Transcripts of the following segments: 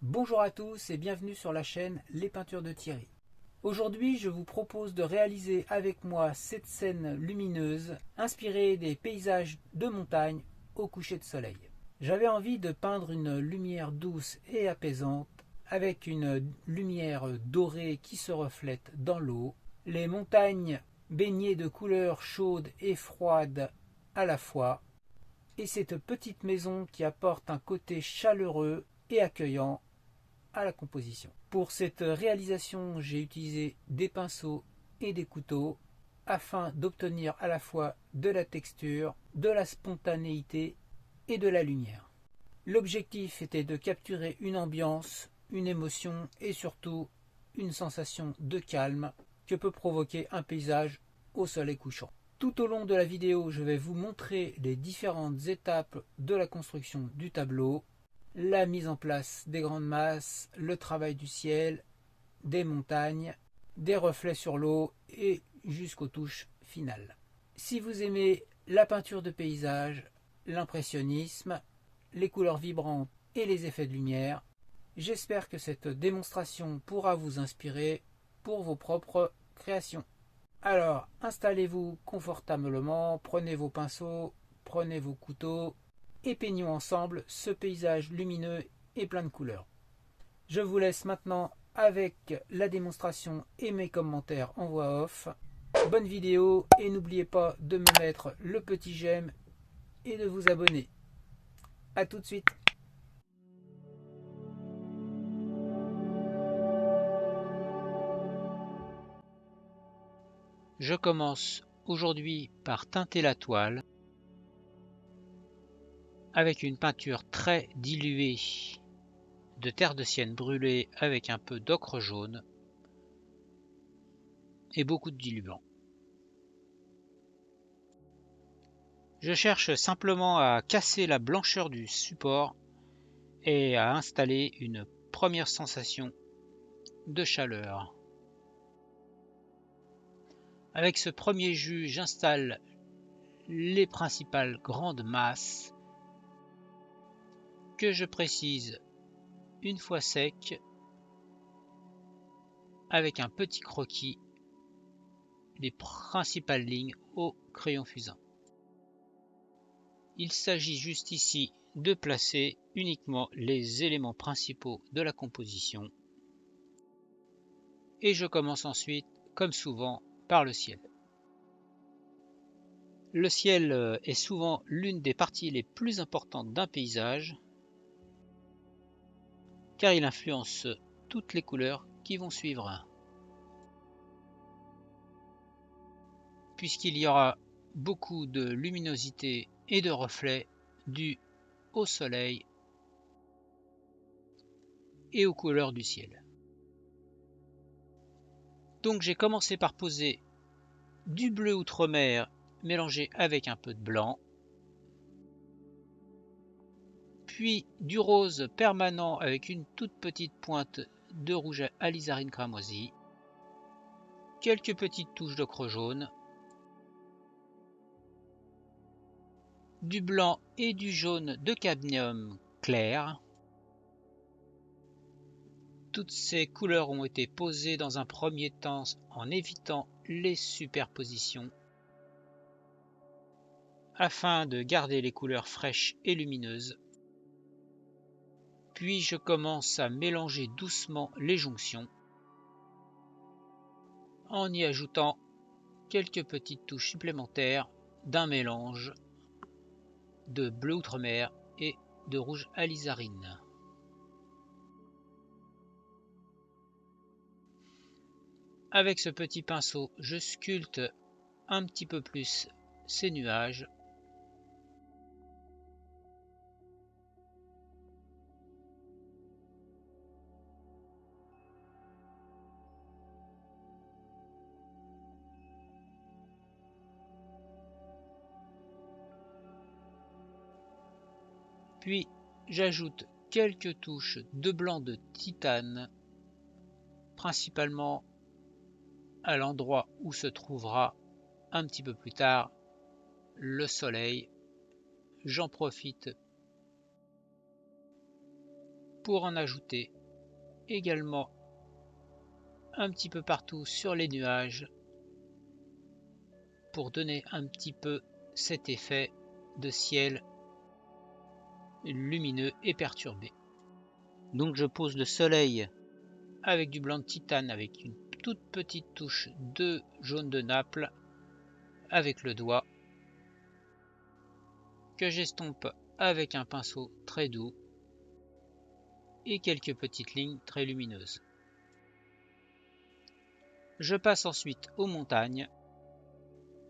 Bonjour à tous et bienvenue sur la chaîne Les Peintures de Thierry. Aujourd'hui, je vous propose de réaliser avec moi cette scène lumineuse inspirée des paysages de montagne au coucher de soleil. J'avais envie de peindre une lumière douce et apaisante avec une lumière dorée qui se reflète dans l'eau, les montagnes baignées de couleurs chaudes et froides à la fois, et cette petite maison qui apporte un côté chaleureux et accueillant à la composition. Pour cette réalisation, j'ai utilisé des pinceaux et des couteaux afin d'obtenir à la fois de la texture, de la spontanéité et de la lumière. L'objectif était de capturer une ambiance, une émotion et surtout une sensation de calme que peut provoquer un paysage au soleil couchant. Tout au long de la vidéo, je vais vous montrer les différentes étapes de la construction du tableau, la mise en place des grandes masses, le travail du ciel, des montagnes, des reflets sur l'eau et jusqu'aux touches finales. Si vous aimez la peinture de paysage, l'impressionnisme, les couleurs vibrantes et les effets de lumière, j'espère que cette démonstration pourra vous inspirer pour vos propres créations. Alors, installez-vous confortablement, prenez vos pinceaux, prenez vos couteaux et peignons ensemble ce paysage lumineux et plein de couleurs. Je vous laisse maintenant avec la démonstration et mes commentaires en voix off. Bonne vidéo et n'oubliez pas de me mettre le petit j'aime et de vous abonner. A tout de suite. Je commence aujourd'hui par teinter la toile avec une peinture très diluée de terre de sienne brûlée avec un peu d'ocre jaune et beaucoup de diluant. Je cherche simplement à casser la blancheur du support et à installer une première sensation de chaleur. Avec ce premier jus, j'installe les principales grandes masses que je précise une fois sec avec un petit croquis les principales lignes au crayon fusain. Il s'agit juste ici de placer uniquement les éléments principaux de la composition et je commence ensuite, comme souvent, par le ciel. Le ciel est souvent l'une des parties les plus importantes d'un paysage car il influence toutes les couleurs qui vont suivre. Puisqu'il y aura beaucoup de luminosité et de reflets dus au soleil et aux couleurs du ciel. Donc j'ai commencé par poser du bleu outre-mer mélangé avec un peu de blanc, puis du rose permanent avec une toute petite pointe de rouge alizarine cramoisi, quelques petites touches d'ocre jaune, du blanc et du jaune de cadmium clair. Toutes ces couleurs ont été posées dans un premier temps en évitant les superpositions afin de garder les couleurs fraîches et lumineuses. Puis je commence à mélanger doucement les jonctions en y ajoutant quelques petites touches supplémentaires d'un mélange de bleu outre-mer et de rouge alizarine. Avec ce petit pinceau, je sculpte un petit peu plus ces nuages. Puis j'ajoute quelques touches de blanc de titane, principalement à l'endroit où se trouvera un petit peu plus tard le soleil. J'en profite pour en ajouter également un petit peu partout sur les nuages pour donner un petit peu cet effet de ciel lumineux et perturbé. Donc je pose le soleil avec du blanc de titane avec une toute petite touche de jaune de Naples avec le doigt que j'estompe avec un pinceau très doux et quelques petites lignes très lumineuses. Je passe ensuite aux montagnes.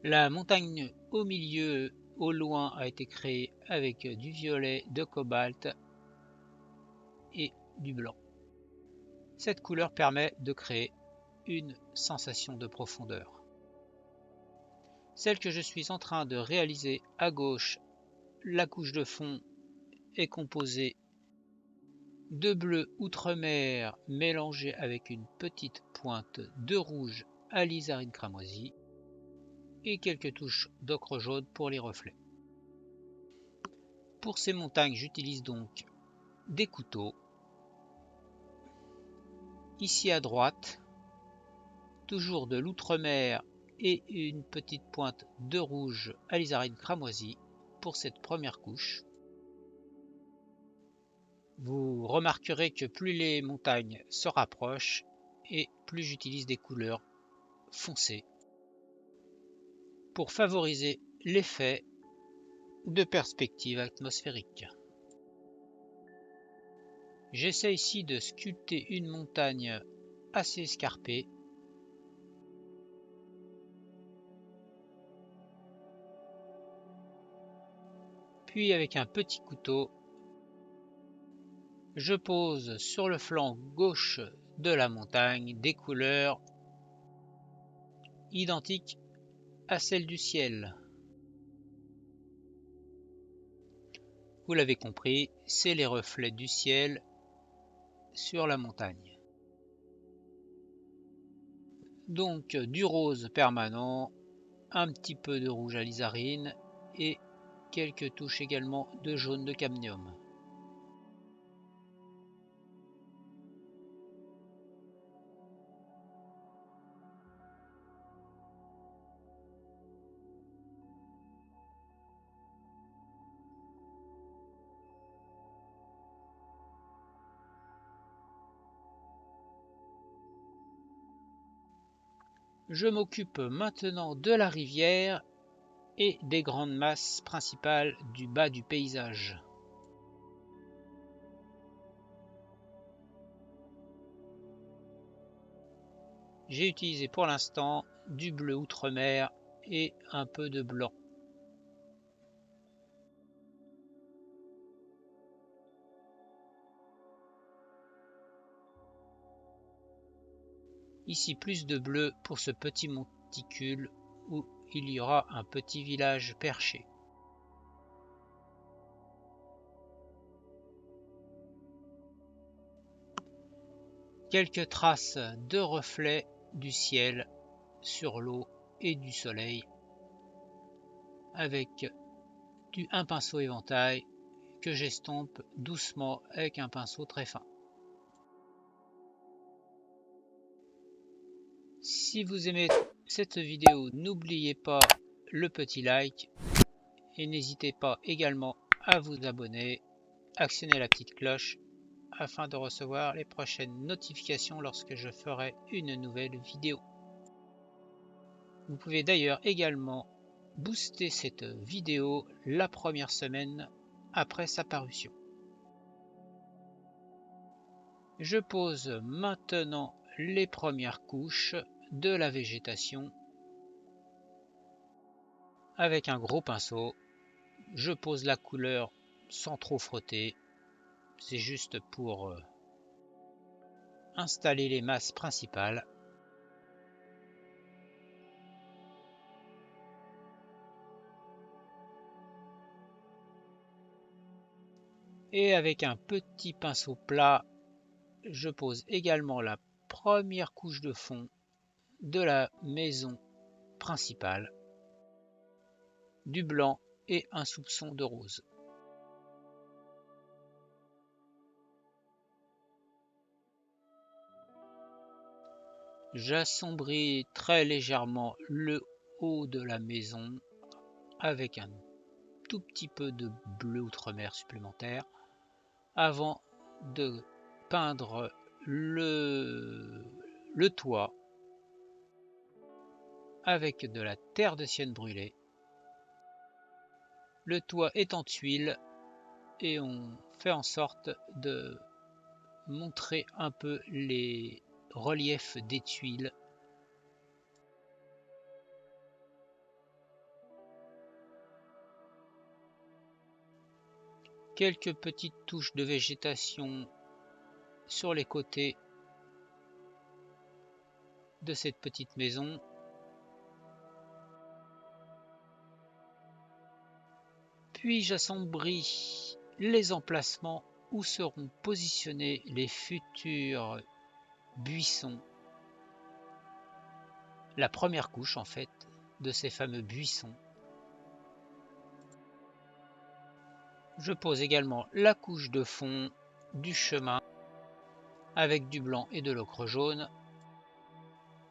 La montagne au milieu, au loin, a été créée avec du violet, de cobalt et du blanc. Cette couleur permet de créer une sensation de profondeur. Celle que je suis en train de réaliser à gauche, la couche de fond est composée de bleu outre-mer mélangé avec une petite pointe de rouge alizarine cramoisie et quelques touches d'ocre jaune pour les reflets. Pour ces montagnes, j'utilise donc des couteaux. Ici à droite, toujours de l'outre-mer et une petite pointe de rouge alizarine cramoisie pour cette première couche. Vous remarquerez que plus les montagnes se rapprochent et plus j'utilise des couleurs foncées pour favoriser l'effet de perspective atmosphérique. J'essaie ici de sculpter une montagne assez escarpée. Puis avec un petit couteau, je pose sur le flanc gauche de la montagne des couleurs identiques à celles du ciel. Vous l'avez compris, c'est les reflets du ciel sur la montagne. Donc du rose permanent, un petit peu de rouge alizarine et quelques touches également de jaune de cadmium. Je m'occupe maintenant de la rivière et des grandes masses principales du bas du paysage. J'ai utilisé pour l'instant du bleu outre-mer et un peu de blanc. Ici plus de bleu pour ce petit monticule où il y aura un petit village perché. Quelques traces de reflets du ciel sur l'eau et du soleil avec un pinceau éventail que j'estompe doucement avec un pinceau très fin. Si vous aimez cette vidéo, n'oubliez pas le petit like et n'hésitez pas également à vous abonner, actionner la petite cloche afin de recevoir les prochaines notifications lorsque je ferai une nouvelle vidéo. Vous pouvez d'ailleurs également booster cette vidéo la première semaine après sa parution. Je pose maintenant les premières couches de la végétation. Avec un gros pinceau, je pose la couleur sans trop frotter. C'est juste pour installer les masses principales. Et avec un petit pinceau plat, je pose également la première couche de fond de la maison principale, du blanc et un soupçon de rose. J'assombris très légèrement le haut de la maison avec un tout petit peu de bleu outre-mer supplémentaire avant de peindre le toit avec de la terre de sienne brûlée. Le toit est en tuiles et on fait en sorte de montrer un peu les reliefs des tuiles. Quelques petites touches de végétation sur les côtés de cette petite maison. Puis j'assombris les emplacements où seront positionnés les futurs buissons. La première couche en fait de ces fameux buissons. Je pose également la couche de fond du chemin avec du blanc et de l'ocre jaune.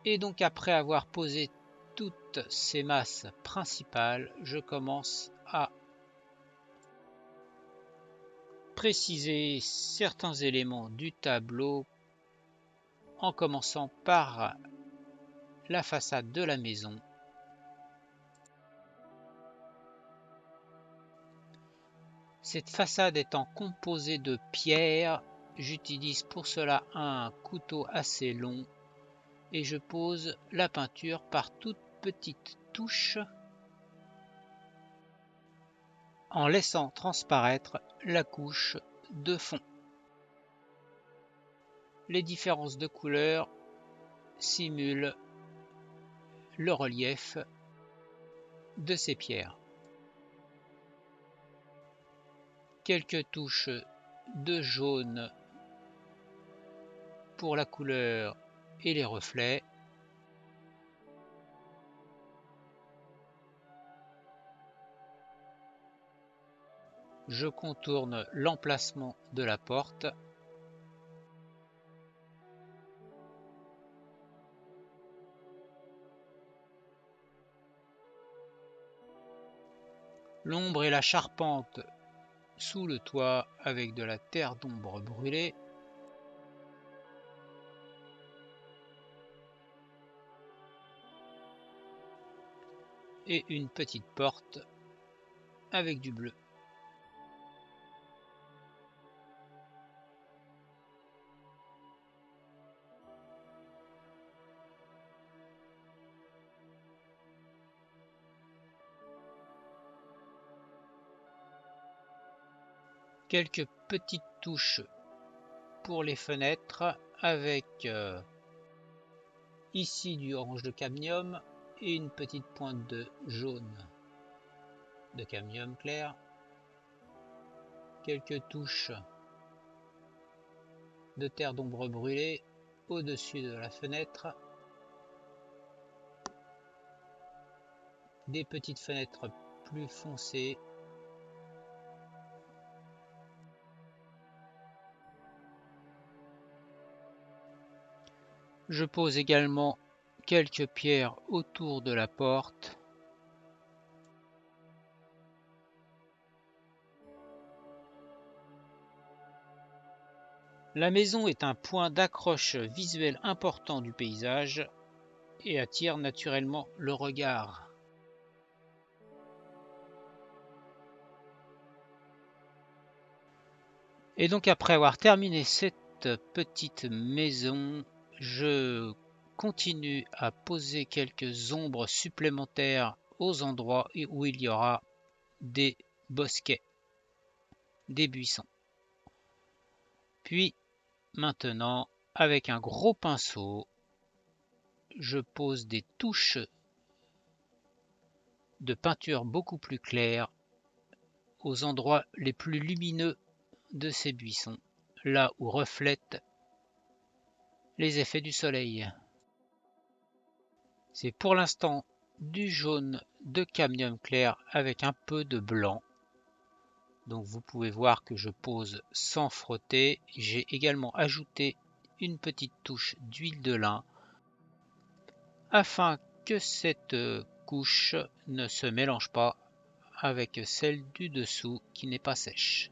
Et donc après avoir posé toutes ces masses principales, je commence à préciser certains éléments du tableau en commençant par la façade de la maison. Cette façade étant composée de pierres, j'utilise pour cela un couteau assez long et je pose la peinture par toutes petites touches en laissant transparaître la couche de fond. Les différences de couleurs simulent le relief de ces pierres. Quelques touches de jaune pour la couleur et les reflets. Je contourne l'emplacement de la porte. L'ombre et la charpente sous le toit avec de la terre d'ombre brûlée. Et une petite porte avec du bleu. Quelques petites touches pour les fenêtres avec ici du orange de cadmium et une petite pointe de jaune de cadmium clair. Quelques touches de terre d'ombre brûlée au-dessus de la fenêtre. Des petites fenêtres plus foncées. Je pose également quelques pierres autour de la porte. La maison est un point d'accroche visuel important du paysage et attire naturellement le regard. Et donc après avoir terminé cette petite maison, je continue à poser quelques ombres supplémentaires aux endroits où il y aura des bosquets, des buissons. Puis maintenant, avec un gros pinceau, je pose des touches de peinture beaucoup plus claires aux endroits les plus lumineux de ces buissons, là où reflètent les effets du soleil. C'est pour l'instant du jaune de cadmium clair avec un peu de blanc. Donc vous pouvez voir que je pose sans frotter. J'ai également ajouté une petite touche d'huile de lin afin que cette couche ne se mélange pas avec celle du dessous qui n'est pas sèche.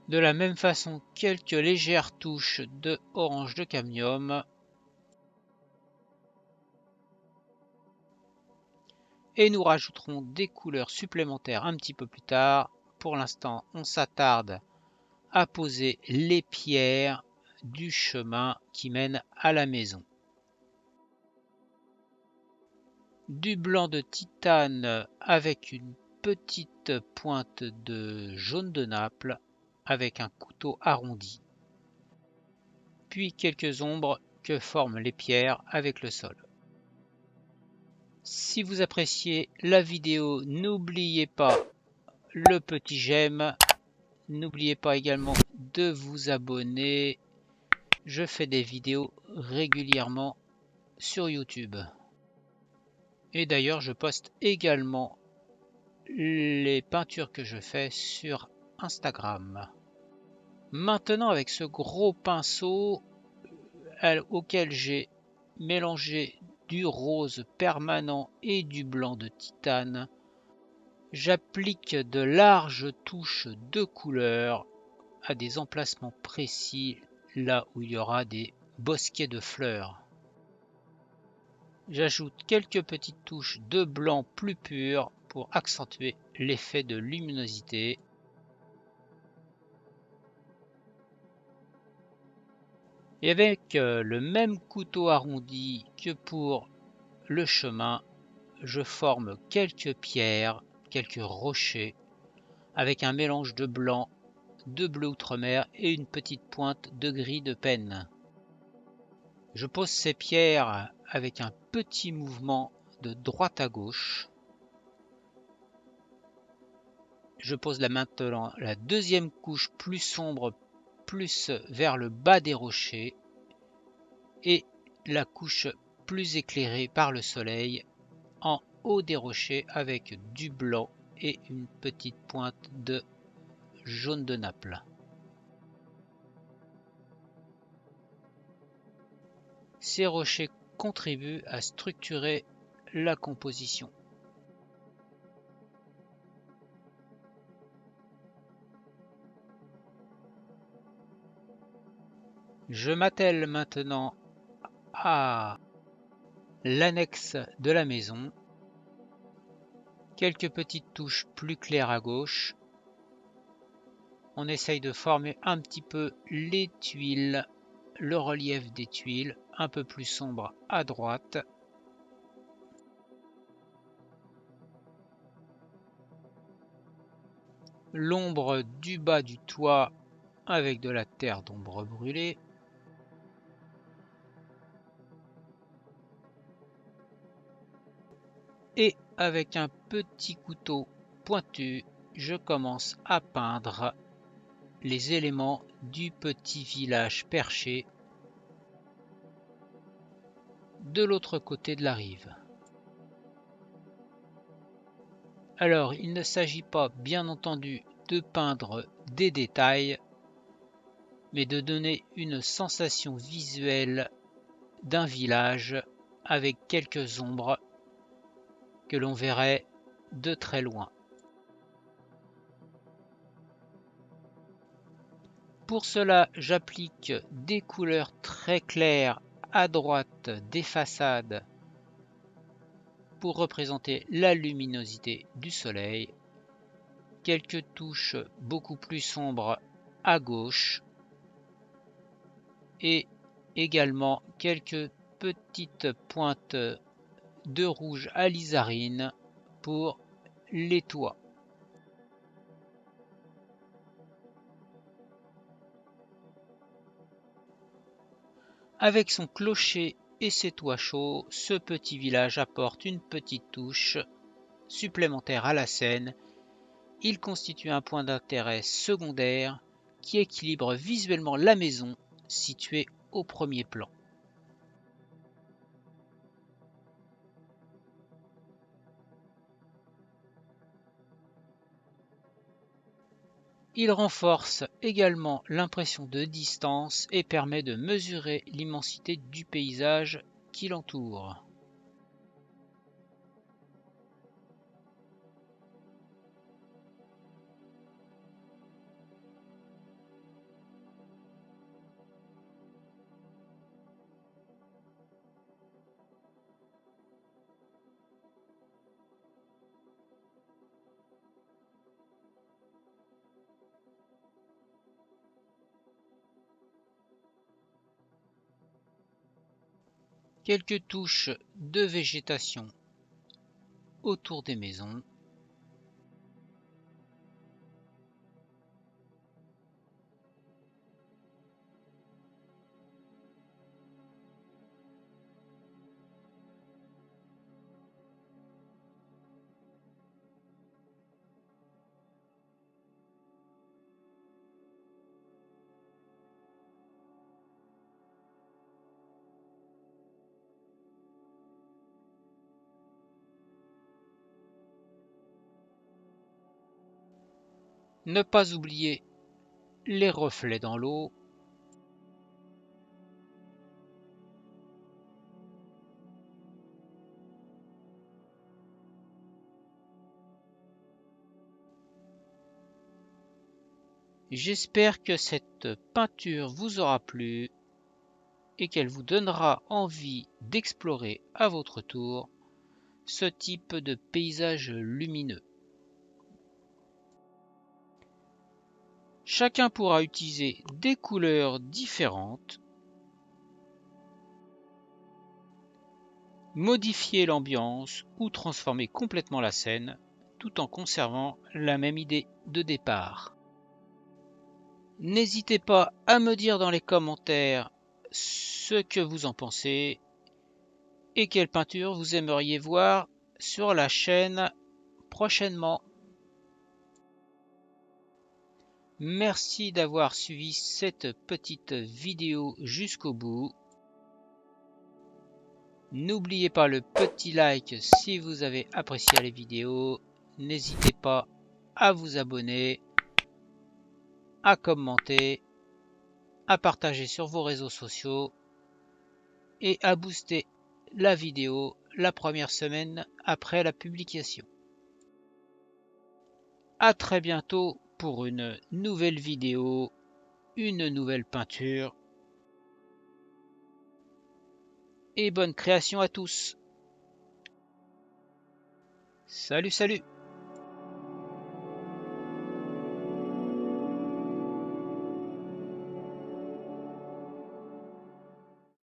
De la même façon, quelques légères touches de orange de cadmium et nous rajouterons des couleurs supplémentaires un petit peu plus tard. Pour l'instant, on s'attarde à poser les pierres du chemin qui mène à la maison. Du blanc de titane avec une petite pointe de jaune de Naples avec un couteau arrondi. Puis quelques ombres que forment les pierres avec le sol. Si vous appréciez la vidéo, n'oubliez pas le petit j'aime. N'oubliez pas également de vous abonner. Je fais des vidéos régulièrement sur YouTube. Et d'ailleurs, je poste également les peintures que je fais sur Instagram. Maintenant, avec ce gros pinceau auquel j'ai mélangé du rose permanent et du blanc de titane, j'applique de larges touches de couleur à des emplacements précis, là où il y aura des bosquets de fleurs. J'ajoute quelques petites touches de blanc plus pur pour accentuer l'effet de luminosité. Et avec le même couteau arrondi que pour le chemin, je forme quelques pierres, quelques rochers, avec un mélange de blanc, de bleu outre-mer et une petite pointe de gris de penne. Je pose ces pierres avec un petit mouvement de droite à gauche. Je pose là maintenant la deuxième couche plus sombre, plus vers le bas des rochers, et la couche plus éclairée par le soleil en haut des rochers avec du blanc et une petite pointe de jaune de Naples. Ces rochers contribuent à structurer la composition. Je m'attelle maintenant à l'annexe de la maison. Quelques petites touches plus claires à gauche. On essaye de former un petit peu les tuiles, le relief des tuiles, un peu plus sombre à droite. L'ombre du bas du toit avec de la terre d'ombre brûlée. Et avec un petit couteau pointu, je commence à peindre les éléments du petit village perché de l'autre côté de la rive. Alors, il ne s'agit pas, bien entendu, de peindre des détails, mais de donner une sensation visuelle d'un village avec quelques ombres que l'on verrait de très loin. Pour cela, j'applique des couleurs très claires à droite des façades pour représenter la luminosité du soleil, quelques touches beaucoup plus sombres à gauche et également quelques petites pointes de rouge alizarine pour les toits. Avec son clocher et ses toits chauds, ce petit village apporte une petite touche supplémentaire à la scène. Il constitue un point d'intérêt secondaire qui équilibre visuellement la maison située au premier plan. Il renforce également l'impression de distance et permet de mesurer l'immensité du paysage qui l'entoure. Quelques touches de végétation autour des maisons. Ne pas oublier les reflets dans l'eau. J'espère que cette peinture vous aura plu et qu'elle vous donnera envie d'explorer à votre tour ce type de paysage lumineux. Chacun pourra utiliser des couleurs différentes, modifier l'ambiance ou transformer complètement la scène tout en conservant la même idée de départ. N'hésitez pas à me dire dans les commentaires ce que vous en pensez et quelle peinture vous aimeriez voir sur la chaîne prochainement. Merci d'avoir suivi cette petite vidéo jusqu'au bout. N'oubliez pas le petit like si vous avez apprécié les vidéos. N'hésitez pas à vous abonner, à commenter, à partager sur vos réseaux sociaux et à booster la vidéo la première semaine après la publication. À très bientôt pour une nouvelle vidéo, une nouvelle peinture. Et bonne création à tous. Salut, salut!